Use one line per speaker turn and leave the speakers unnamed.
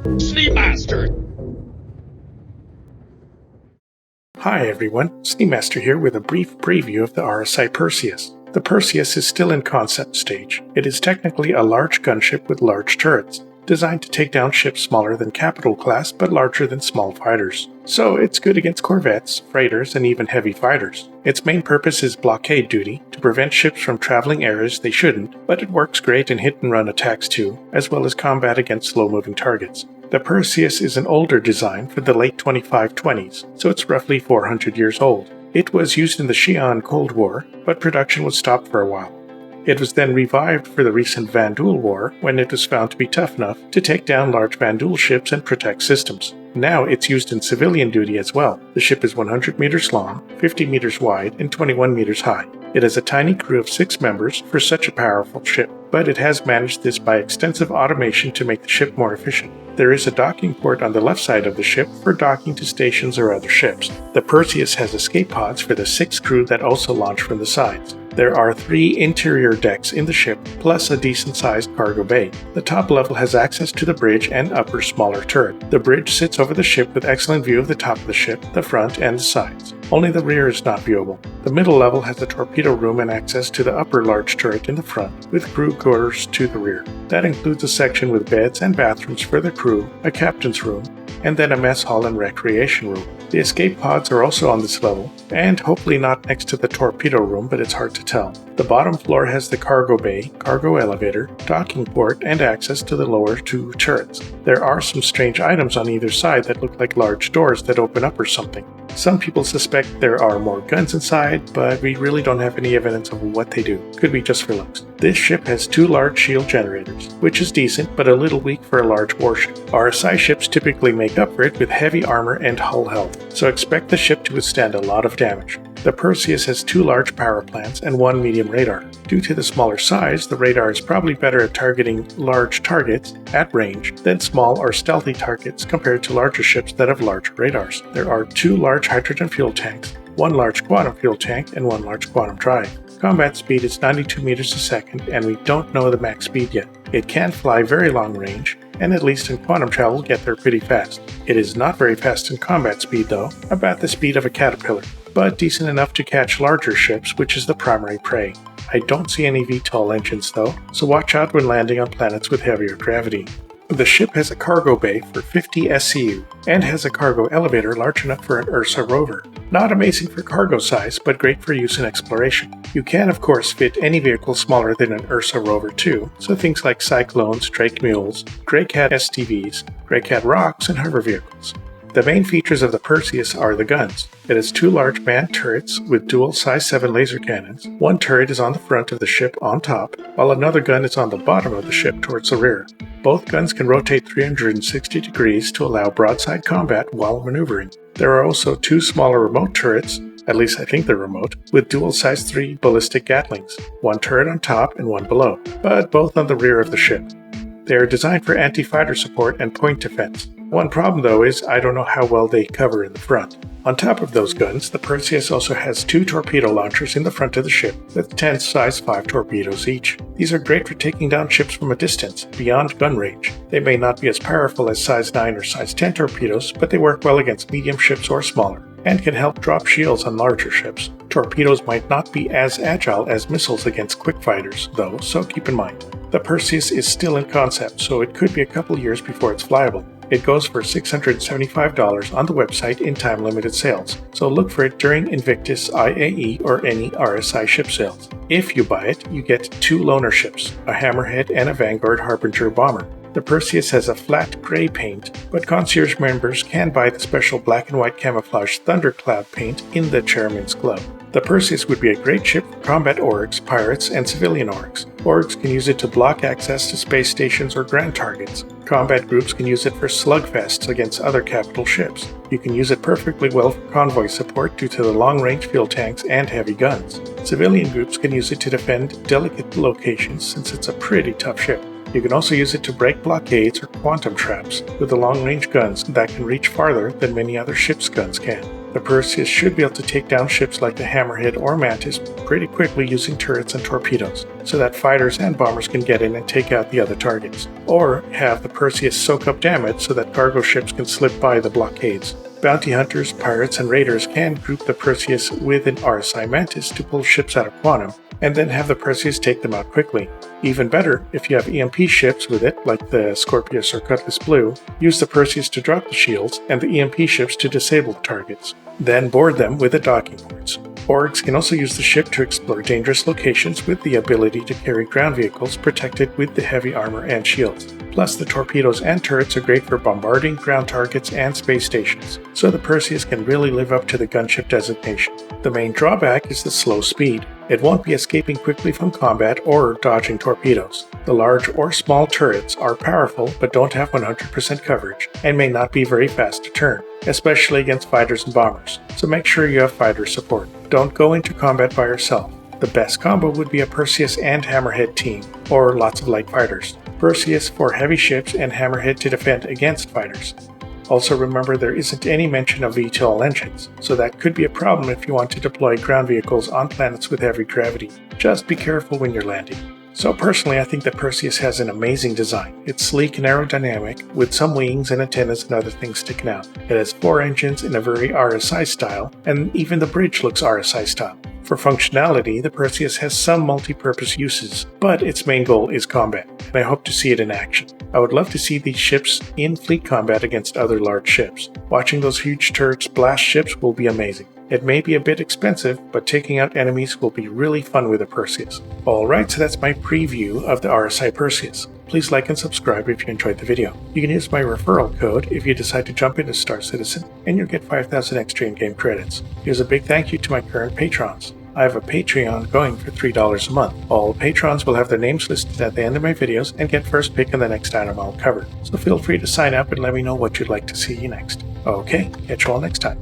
Seamaster!
Hi everyone, Seamaster here with a brief preview of the RSI Perseus. The Perseus is still in concept stage. It is technically a large gunship with large turrets, designed to take down ships smaller than Capital class but larger than small fighters. So it's good against corvettes, freighters, and even heavy fighters. Its main purpose is blockade duty, to prevent ships from traveling areas they shouldn't, but it works great in hit-and-run attacks too, as well as combat against slow-moving targets. The Perseus is an older design for the late 2520s, so it's roughly 400 years old. It was used in the Xi'an Cold War, but production was stopped for a while. It was then revived for the recent Vandul War when it was found to be tough enough to take down large Vandul ships and protect systems. Now it's used in civilian duty as well. The ship is 100 meters long, 50 meters wide, and 21 meters high. It has a tiny crew of 6 members for such a powerful ship, but it has managed this by extensive automation to make the ship more efficient. There is a docking port on the left side of the ship for docking to stations or other ships. The Perseus has escape pods for the 6 crew that also launch from the sides. There are 3 interior decks in the ship, plus a decent-sized cargo bay. The top level has access to the bridge and upper smaller turret. The bridge sits over the ship with excellent view of the top of the ship, the front, and the sides. Only the rear is not viewable. The middle level has a torpedo room and access to the upper large turret in the front, with crew quarters to the rear. That includes a section with beds and bathrooms for the crew, a captain's room, and then a mess hall and recreation room. The escape pods are also on this level, and hopefully not next to the torpedo room, but it's hard to tell. The bottom floor has the cargo bay, cargo elevator, docking port, and access to the lower 2 turrets. There are some strange items on either side that look like large doors that open up or something. Some people suspect there are more guns inside, but we really don't have any evidence of what they do. Could be just for looks. This ship has 2 large shield generators, which is decent but a little weak for a large warship. RSI ships typically make up for it with heavy armor and hull health, so expect the ship to withstand a lot of damage. The Perseus has 2 large power plants and 1 medium radar. Due to the smaller size, the radar is probably better at targeting large targets at range than small or stealthy targets compared to larger ships that have larger radars. There are 2 large hydrogen fuel tanks, 1 large quantum fuel tank, and 1 large quantum drive. Combat speed is 92 meters a second, and we don't know the max speed yet. It can fly very long range, and at least in quantum travel get there pretty fast. It is not very fast in combat speed though, about the speed of a caterpillar, but decent enough to catch larger ships, which is the primary prey. I don't see any VTOL engines though, so watch out when landing on planets with heavier gravity. The ship has a cargo bay for 50 SCU, and has a cargo elevator large enough for an Ursa rover. Not amazing for cargo size, but great for use in exploration. You can of course fit any vehicle smaller than an Ursa rover too, so things like Cyclones, Drake Mules, Greycat STVs, Greycat Rocks, and hover vehicles. The main features of the Perseus are the guns. It has 2 large manned turrets with dual size 7 laser cannons. 1 turret is on the front of the ship on top, while another gun is on the bottom of the ship towards the rear. Both guns can rotate 360 degrees to allow broadside combat while maneuvering. There are also 2 smaller remote turrets, at least I think they're remote, with dual size 3 ballistic Gatlings, 1 turret on top and 1 below, but both on the rear of the ship. They are designed for anti-fighter support and point defense. One problem though is I don't know how well they cover in the front. On top of those guns, the Perseus also has 2 torpedo launchers in the front of the ship, with 10 size 5 torpedoes each. These are great for taking down ships from a distance, beyond gun range. They may not be as powerful as size 9 or size 10 torpedoes, but they work well against medium ships or smaller, and can help drop shields on larger ships. Torpedoes might not be as agile as missiles against quick fighters, though, so keep in mind. The Perseus is still in concept, so it could be a couple years before it's flyable. It goes for $675 on the website in time-limited sales, so look for it during Invictus, IAE, or any RSI ship sales. If you buy it, you get 2 loaner ships, a Hammerhead and a Vanguard Harbinger bomber. The Perseus has a flat gray paint, but concierge members can buy the special black and white camouflage Thundercloud paint in the Chairman's Club. The Perseus would be a great ship for combat orgs, pirates, and civilian orgs. Orgs can use it to block access to space stations or ground targets. Combat groups can use it for slugfests against other capital ships. You can use it perfectly well for convoy support due to the long-range fuel tanks and heavy guns. Civilian groups can use it to defend delicate locations since it's a pretty tough ship. You can also use it to break blockades or quantum traps with the long-range guns that can reach farther than many other ships' guns can. The Perseus should be able to take down ships like the Hammerhead or Mantis pretty quickly using turrets and torpedoes, so that fighters and bombers can get in and take out the other targets. Or have the Perseus soak up damage so that cargo ships can slip by the blockades. Bounty hunters, pirates, and raiders can group the Perseus with an RSI Mantis to pull ships out of quantum, and then have the Perseus take them out quickly. Even better, if you have EMP ships with it, like the Scorpius or Cutlass Blue, use the Perseus to drop the shields and the EMP ships to disable the targets. Then board them with the docking ports. Orgs can also use the ship to explore dangerous locations with the ability to carry ground vehicles protected with the heavy armor and shields. Plus, the torpedoes and turrets are great for bombarding ground targets and space stations, so the Perseus can really live up to the gunship designation. The main drawback is the slow speed. It won't be escaping quickly from combat or dodging torpedoes. The large or small turrets are powerful but don't have 100% coverage and may not be very fast to turn, especially against fighters and bombers, so make sure you have fighter support. Don't go into combat by yourself. The best combo would be a Perseus and Hammerhead team, or lots of light fighters. Perseus for heavy ships and Hammerhead to defend against fighters. Also remember there isn't any mention of VTOL engines, so that could be a problem if you want to deploy ground vehicles on planets with heavy gravity. Just be careful when you're landing. So personally, I think that Perseus has an amazing design. It's sleek and aerodynamic, with some wings and antennas and other things sticking out. It has 4 engines in a very RSI style, and even the bridge looks RSI style. For functionality, the Perseus has some multi-purpose uses, but its main goal is combat, and I hope to see it in action. I would love to see these ships in fleet combat against other large ships. Watching those huge turrets blast ships will be amazing. It may be a bit expensive, but taking out enemies will be really fun with the Perseus. Alright, so that's my preview of the RSI Perseus. Please like and subscribe if you enjoyed the video. You can use my referral code if you decide to jump into Star Citizen, and you'll get 5,000 extra in-game credits. Here's a big thank you to my current patrons. I have a Patreon going for $3 a month. All patrons will have their names listed at the end of my videos and get first pick on the next item I'll cover. So feel free to sign up and let me know what you'd like to see next. Okay, catch you all next time.